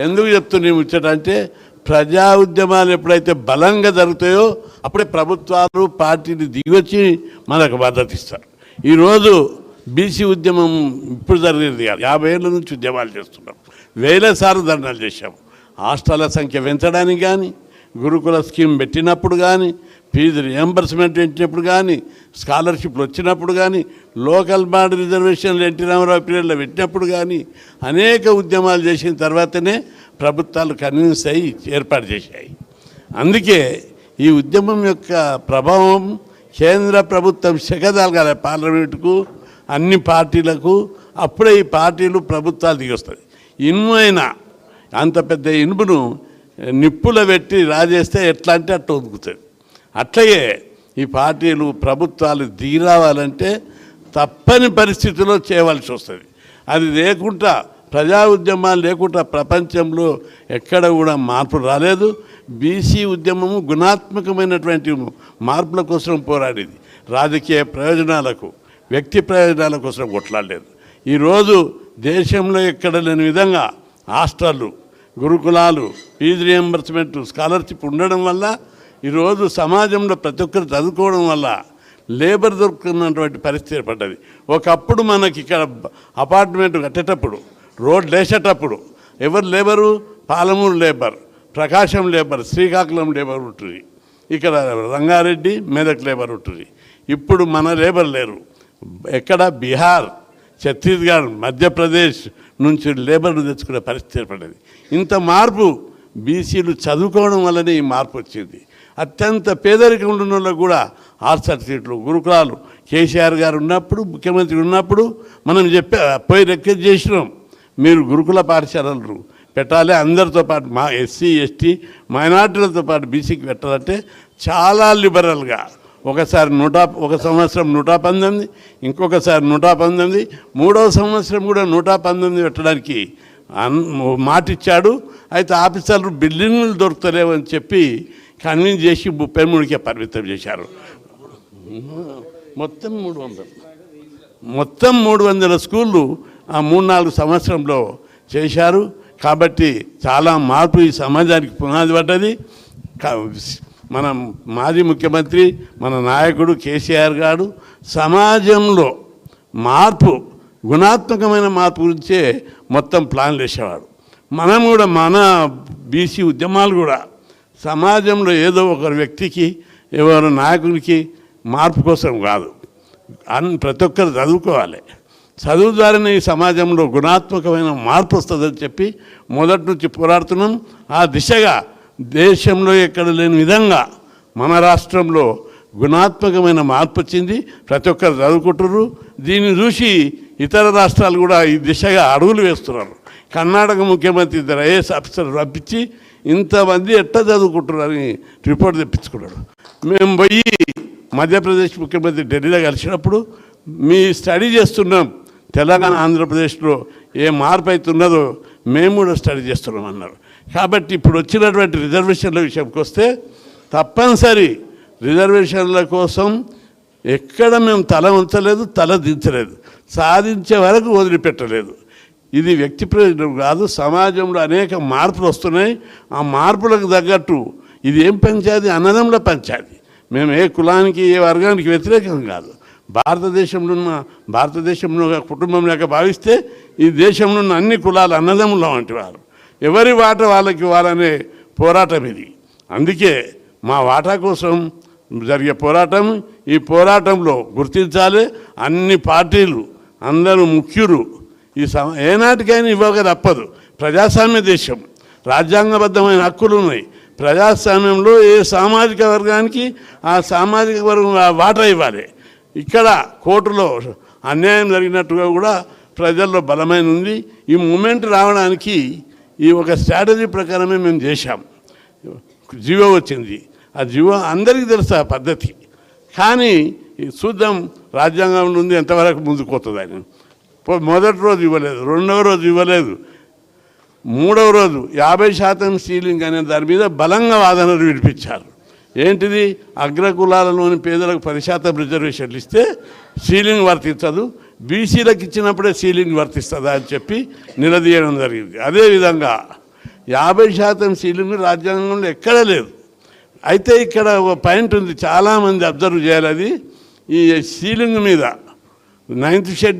ఎందుకు చెప్తున్నా ముచ్చటంటే ప్రజా ఉద్యమాలు ఎప్పుడైతే బలంగా జరుగుతాయో అప్పుడే ప్రభుత్వాలు పార్టీలు దిగొచ్చి మనకు మద్దతు ఇస్తారు. ఈరోజు బీసీ ఉద్యమం ఇప్పుడు జరిగేది కాదు, 50 ఏళ్ళ నుంచి ఉద్యమాలు చేస్తున్నాం, వేల సార్లు ధర్నాలు చేశాము. హాస్టళ్ల సంఖ్య పెంచడానికి కానీ, గురుకుల స్కీమ్ పెట్టినప్పుడు కానీ, ఫీజు రియంబర్స్మెంట్ పెట్టినప్పుడు కానీ, స్కాలర్షిప్లు వచ్చినప్పుడు కానీ, లోకల్ బాడీ రిజర్వేషన్లు ఎన్టీ రామారావు పీరియడ్లో పెట్టినప్పుడు కానీ అనేక ఉద్యమాలు చేసిన తర్వాతనే ప్రభుత్వాలు కన్విన్స్ అయ్యి ఏర్పాటు చేశాయి. అందుకే ఈ ఉద్యమం యొక్క ప్రభావం కేంద్ర ప్రభుత్వం శకదాలుగా పార్లమెంటుకు, అన్ని పార్టీలకు, అప్పుడే ఈ పార్టీలు ప్రభుత్వాలు దిగొస్తుంది. ఇనుము అయినా అంత పెద్ద ఇనుమును నిప్పులో పెట్టి రాజేస్తే ఎట్లా అంటే అట్లా ఒదుకుతుంది. అట్లాగే ఈ పార్టీలు ప్రభుత్వాలు దిగి రావాలంటే తప్పని పరిస్థితిలో చేయవలసి వస్తుంది. అది లేకుండా ప్రజా ఉద్యమాలు లేకుండా ప్రపంచంలో ఎక్కడ కూడా మార్పు రాలేదు. బీసీ ఉద్యమము గుణాత్మకమైనటువంటి మార్పుల కోసం పోరాడేది, రాజకీయ ప్రయోజనాలకు, వ్యక్తి ప్రయోజనాల కోసం కొట్లాడలేదు. ఈరోజు దేశంలో ఎక్కడ లేని విధంగా హాస్టళ్ళు, గురుకులాలు, ఫీజు రియంబర్స్మెంట్, స్కాలర్షిప్ ఉండడం వల్ల ఈరోజు సమాజంలో ప్రతి ఒక్కరు చదువుకోవడం వల్ల లేబర్ దొరుకుతున్నటువంటి పరిస్థితి ఏర్పడ్డది. ఒకప్పుడు మనకి ఇక్కడ అపార్ట్మెంట్ కట్టేటప్పుడు, రోడ్లు వేసేటప్పుడు ఎవరు లేబరు? పాలమూరు లేబర్, ప్రకాశం లేబర్, శ్రీకాకుళం లేబర్ ఉంటుంది, ఇక్కడ రంగారెడ్డి, మెదక్ లేబర్ ఉంటుంది. ఇప్పుడు మన లేబర్ లేరు. ఎక్కడ? బీహార్, ఛత్తీస్గఢ్, మధ్యప్రదేశ్ నుంచి లేబర్ను తెచ్చుకునే పరిస్థితి ఏర్పడేది. ఇంత మార్పు బీసీలు చదువుకోవడం వల్లనే ఈ మార్పు వచ్చింది. అత్యంత పేదరికం ఉన్న వాళ్ళకు కూడా హాస్టల్ సీట్లు, గురుకులాలు కేసీఆర్ గారు ఉన్నప్పుడు, ముఖ్యమంత్రి ఉన్నప్పుడు మనం పోయి రిక్వెస్ట్ చేసినాం, మీరు గురుకుల పాఠశాలలు పెట్టాలి, అందరితో పాటు మా ఎస్సీ ఎస్టీ మైనార్టీలతో పాటు బీసీకి పెట్టాలంటే చాలా లిబరల్గా ఒకసారి ఒక సంవత్సరం 119, ఇంకొకసారి 119, మూడవ సంవత్సరం కూడా 119 పెట్టడానికి మాటిచ్చాడు. అయితే ఆఫీసర్లు బిల్డింగ్లు దొరుకుతలేవని చెప్పి కన్విన్స్ చేసి 33కే పరిమితం చేశారు. మొత్తం 300 స్కూళ్ళు ఆ 3-4 సంవత్సరంలో చేశారు. కాబట్టి చాలా మార్పు ఈ సమాజానికి పునాది పడ్డది. మన మాజీ ముఖ్యమంత్రి, మన నాయకుడు కేసీఆర్ గారు సమాజంలో మార్పు, గుణాత్మకమైన మార్పు గురించే మొత్తం ప్లాన్లు వేసేవాడు. మనం కూడా మన బీసీ ఉద్యమాలు కూడా సమాజంలో ఏదో ఒక వ్యక్తికి, ఎవరు నాయకునికి మార్పు కోసం కాదు, ప్రతి ఒక్కరు చదువుకోవాలి, చదువు ద్వారానే ఈ సమాజంలో గుణాత్మకమైన మార్పు వస్తుందని చెప్పి మొదటి నుంచి పోరాడుతున్నాం. ఆ దిశగా దేశంలో ఎక్కడ లేని విధంగా మన రాష్ట్రంలో గుణాత్మకమైన మార్పు వచ్చింది. ప్రతి ఒక్కరు చదువుకుంటున్నారు. దీన్ని చూసి ఇతర రాష్ట్రాలు కూడా ఈ దిశగా అడుగులు వేస్తున్నారు. కర్ణాటక ముఖ్యమంత్రి 2 ఐఏఎస్ ఆఫీసర్లు పంపించి ఇంతమంది ఎట్లా చదువుకుంటున్నారని రిపోర్ట్ తెప్పించుకున్నాడు. మేము పోయి మధ్యప్రదేశ్ ముఖ్యమంత్రి ఢిల్లీలో కలిసినప్పుడు మీ స్టడీ చేస్తున్నాం, తెలంగాణ ఆంధ్రప్రదేశ్లో ఏ మార్పు అవుతున్నదో మేము కూడా స్టడీ చేస్తున్నాం అన్నారు. కాబట్టి ఇప్పుడు వచ్చినటువంటి రిజర్వేషన్ల విషయంకి వస్తే తప్పనిసరి రిజర్వేషన్ల కోసం ఎక్కడ మేము తల ఉంచలేదు, తల దించలేదు, సాధించే వరకు వదిలిపెట్టలేదు. ఇది వ్యక్తి ప్రయోజనం కాదు, సమాజంలో అనేక మార్పులు వస్తున్నాయి. ఆ మార్పులకు తగ్గట్టు ఇది ఏం పంచాయతీ? అన్నదమ్ముల పంచాయతీ. మేము ఏ కులానికి, ఏ వర్గానికి వ్యతిరేకం కాదు. భారతదేశంలో కుటుంబం లేక భావిస్తే ఈ దేశంలో ఉన్న అన్ని కులాలు అన్నదమ్ముల వంటి వారు, ఎవరి వాటా వాళ్ళకి ఇవ్వాలనే పోరాటం ఇది. అందుకే మా వాటా కోసం జరిగే పోరాటం. ఈ పోరాటంలో గుర్తించాలి అన్ని పార్టీలు, అందరూ ముఖ్యులు. ఏనాటికైనా ఇవ్వక తప్పదు. ప్రజాస్వామ్య దేశం, రాజ్యాంగబద్ధమైన హక్కులు ఉన్నాయి. ప్రజాస్వామ్యంలో ఏ సామాజిక వర్గానికి ఆ సామాజిక వర్గం వాటా ఇవ్వాలి. ఇక్కడ కోర్టులో అన్యాయం జరిగినట్టుగా కూడా ప్రజల్లో బలమైన ఉంది. ఈ మూమెంట్ రావడానికి ఈ ఒక స్ట్రాటజీ ప్రకారమే మేము చేశాం. జీవో వచ్చింది, ఆ జీవో అందరికీ తెలుసు ఆ పద్ధతి. కానీ చూద్దాం రాజ్యాంగం నుండి ఎంతవరకు ముందుకు పోతుందని. మొదటి రోజు ఇవ్వలేదు, రెండవ రోజు ఇవ్వలేదు, మూడవ రోజు 50% సీలింగ్ అనే దాని మీద బలంగా వాదనలు వినిపించారు. ఏంటిది? అగ్రకులాలలోని పేదలకు 10% రిజర్వేషన్లు ఇస్తే సీలింగ్ వర్తించదు, బీసీలకు ఇచ్చినప్పుడే సీలింగ్ వర్తిస్తుందా అని చెప్పి నిలదీయడం జరిగింది. అదేవిధంగా 50% సీలింగ్ రాజ్యాంగంలో ఎక్కడ లేదు. అయితే ఇక్కడ ఒక పాయింట్ ఉంది, చాలామంది అబ్జర్వ్ చేయాలి. అది ఈ సీలింగ్ మీద 9th షెడ్